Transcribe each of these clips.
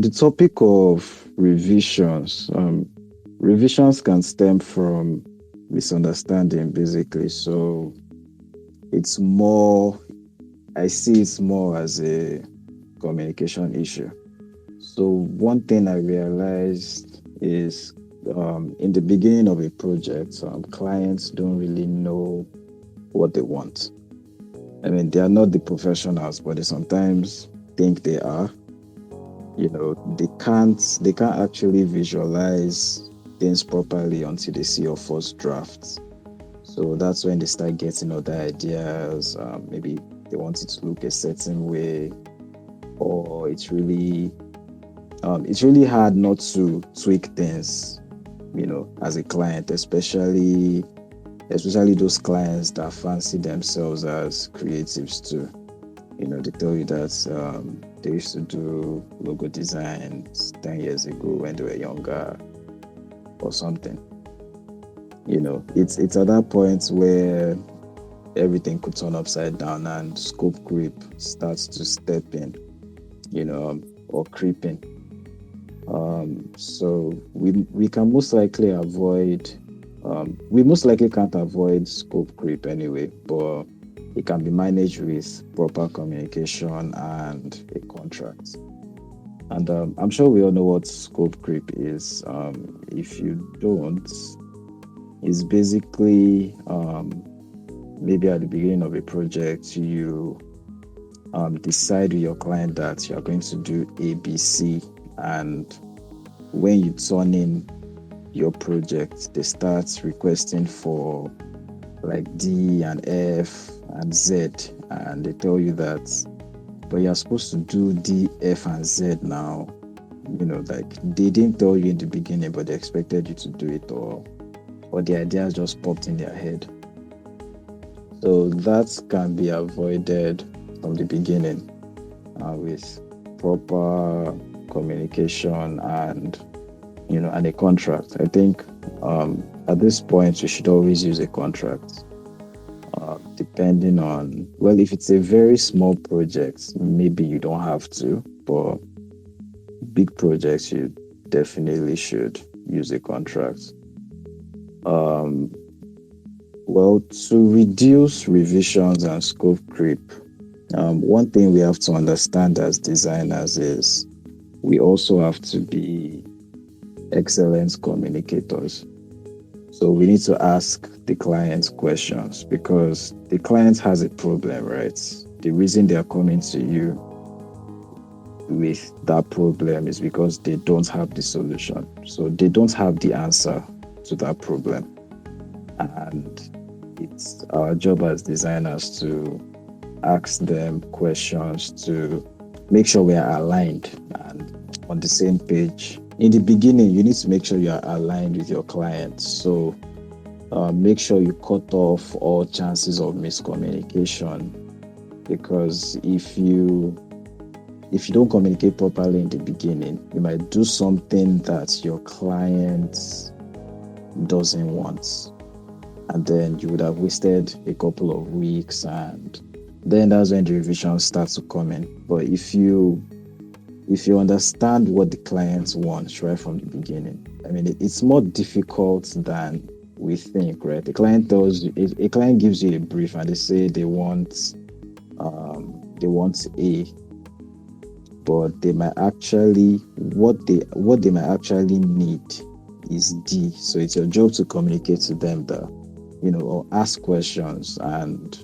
On the topic of revisions, revisions can stem from misunderstanding, basically. So it's more, I see it's more as a communication issue. So one thing I realized is in the beginning of a project, clients don't really know what they want. I mean, they are not the professionals, but they sometimes think they are. They can't actually visualize things properly until they see your first drafts. So that's when they start getting other ideas. Maybe they want it to look a certain way, or it's really hard not to tweak things, as a client, especially those clients that fancy themselves as creatives too. They tell you that they used to do logo designs 10 years ago when they were younger or something. It's at that point where everything could turn upside down and scope creep starts to step in, or creeping. So we can most likely avoid, we most likely can't avoid scope creep anyway, but it can be managed with proper communication and a contract. And I'm sure we all know what scope creep is. If you don't, it's basically maybe at the beginning of a project, you decide with your client that you are going to do ABC, and when you turn in your project, they start requesting for like D and F and Z, and they tell you that, but you're supposed to do D, F, and Z now. Like they didn't tell you in the beginning, but they expected you to do it, or the ideas just popped in their head. So that can be avoided from the beginning with proper communication and a contract. I think at this point we should always use a contract. Depending on, well, if it's a very small project, maybe you don't have to, but big projects you definitely should use a contract. Well, to reduce revisions and scope creep, one thing we have to understand as designers is we also have to be excellent communicators. So we need to ask the client questions, because the client has a problem, right? The reason they are coming to you with that problem is because they don't have the solution. So they don't have the answer to that problem. And it's our job as designers to ask them questions to make sure we are aligned and on the same page. In the beginning, you need to make sure you are aligned with your client. So make sure you cut off all chances of miscommunication, because if you don't communicate properly in the beginning, you might do something that your client doesn't want, and then you would have wasted a couple of weeks, and then that's when the revisions start to come in. But if you understand what the client wants right from the beginning, I mean, it's more difficult than we think, right? A client gives you a brief and they say they want A, but they might actually, what they might actually need is D. So it's your job to communicate to them that, or ask questions and,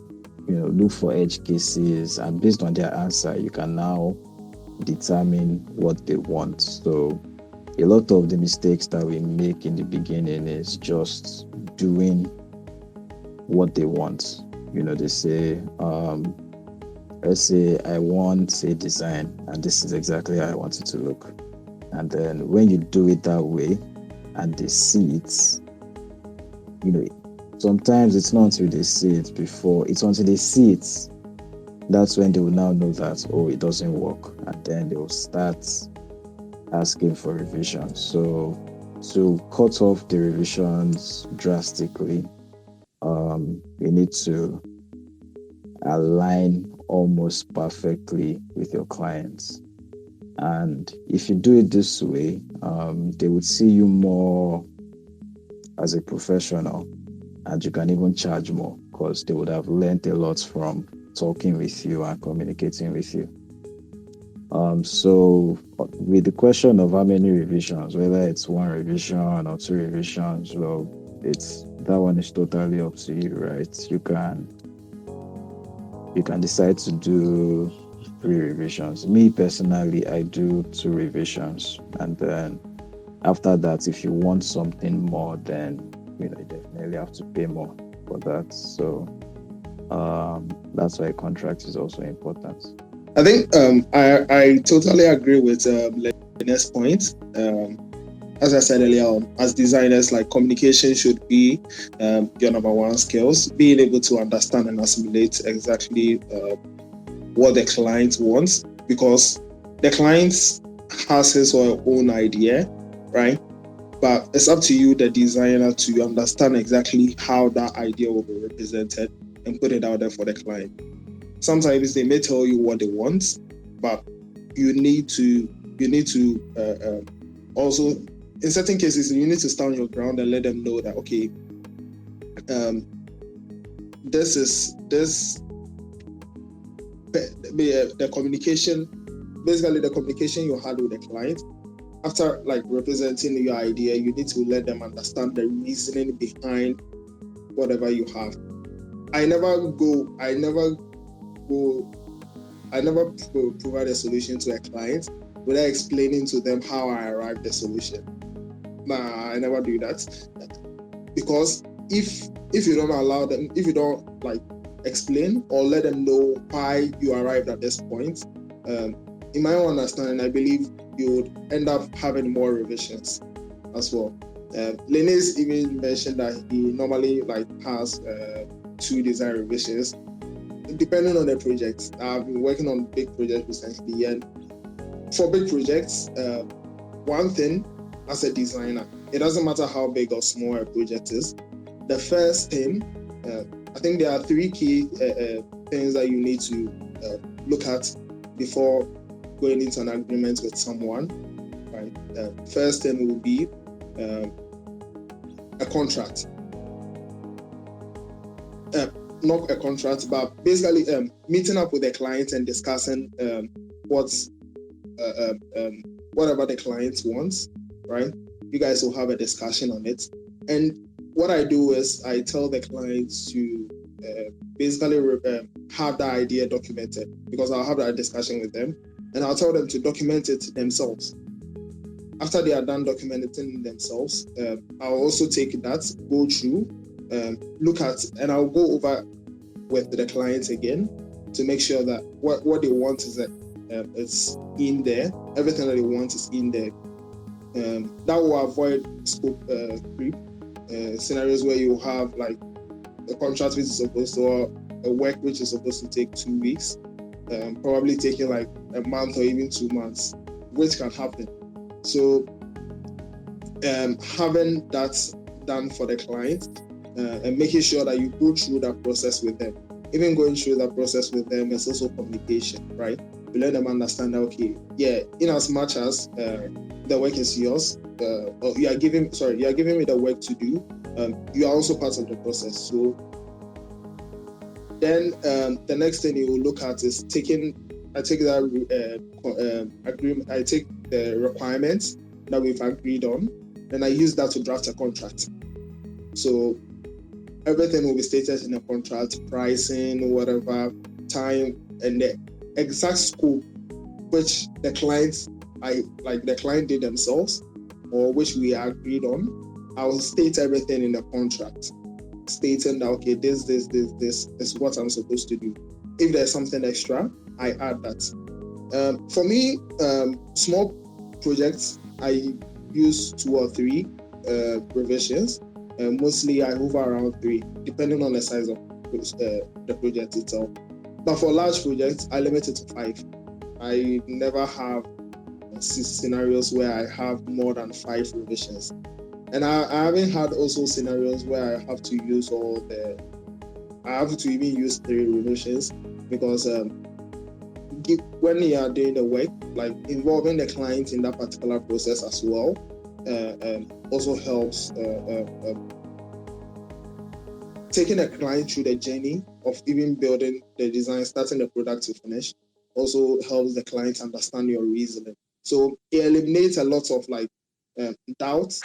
look for edge cases, and based on their answer, you can now determine what they want. So a lot of the mistakes that we make in the beginning is just doing what they want. They say, let's say I want a design and this is exactly how I want it to look. And then when you do it that way and they see it, sometimes it's not until they see it it's until they see it, that's when they will now know that, oh, it doesn't work. And then they will start asking for revisions. So to cut off the revisions drastically, you need to align almost perfectly with your clients. And if you do it this way, they would see you more as a professional, and you can even charge more because they would have learned a lot from talking with you and communicating with you. So with the question of how many revisions, whether it's one revision or two revisions, well, it's that one is totally up to you, right? You can decide to do three revisions. Me personally, I do two revisions, and then after that, if you want something more, then you definitely have to pay more for that. So that's why a contract is also important. I think I totally agree with Lena's point. As I said earlier on, as designers, like communication should be your number one skills. Being able to understand and assimilate exactly what the client wants, because the client has his or her own idea, right? But it's up to you, the designer, to understand exactly how that idea will be represented and put it out there for the client. Sometimes they may tell you what they want, but you need to also, in certain cases, you need to stand your ground and let them know that, okay, this the communication, basically the communication you had with the client. After like representing your idea, you need to let them understand the reasoning behind whatever you have. I never provide a solution to a client without explaining to them how I arrived at the solution. Nah, I never do that, because if you don't allow them, if you don't like explain or let them know why you arrived at this point, in my own understanding, I believe you would end up having more revisions as well. Lene's even mentioned that he normally like has two design revisions depending on the project. I've been working on big projects recently, and for big projects, one thing as a designer, it doesn't matter how big or small a project is. The first thing, I think there are three key things that you need to look at before going into an agreement with someone. Right. First thing will be a contract. Not a contract, but basically meeting up with the client and discussing whatever the client wants, right? You guys will have a discussion on it. And what I do is I tell the clients to basically have that idea documented, because I'll have that discussion with them and I'll tell them to document it themselves. After they are done documenting themselves, I'll also take that, go through, look at, and I'll go over with the clients again to make sure that what they want is that it's in there. Everything that they want is in there. That will avoid scope creep scenarios where you have like a contract which is supposed to, or a work which is supposed to take 2 weeks, probably taking like a month or even 2 months, which can happen. So having that done for the client and making sure that you go through that process with them. Even going through that process with them is also communication, right? You let them understand that, okay, yeah, in as much as the work is yours, or you are giving me the work to do, you are also part of the process. So then the next thing you will look at is I take that agreement, I take the requirements that we've agreed on, and I use that to draft a contract. So everything will be stated in a contract, pricing, whatever, time, and the exact scope which the client did themselves, or which we agreed on. I will state everything in the contract, stating that, okay, this is what I'm supposed to do. If there's something extra, I add that. For me, small projects, I use 2 or 3 revisions. Mostly I hover around 3, depending on the size of the project itself. But for large projects, I limit it to 5. I never have scenarios where I have more than 5 revisions. And I haven't had also scenarios where I have to use I have to even use 3 revisions, because when you are doing the work, like involving the client in that particular process as well, also helps. Taking a client through the journey of even building the design, starting the product to finish, also helps the client understand your reasoning. So it eliminates a lot of like doubts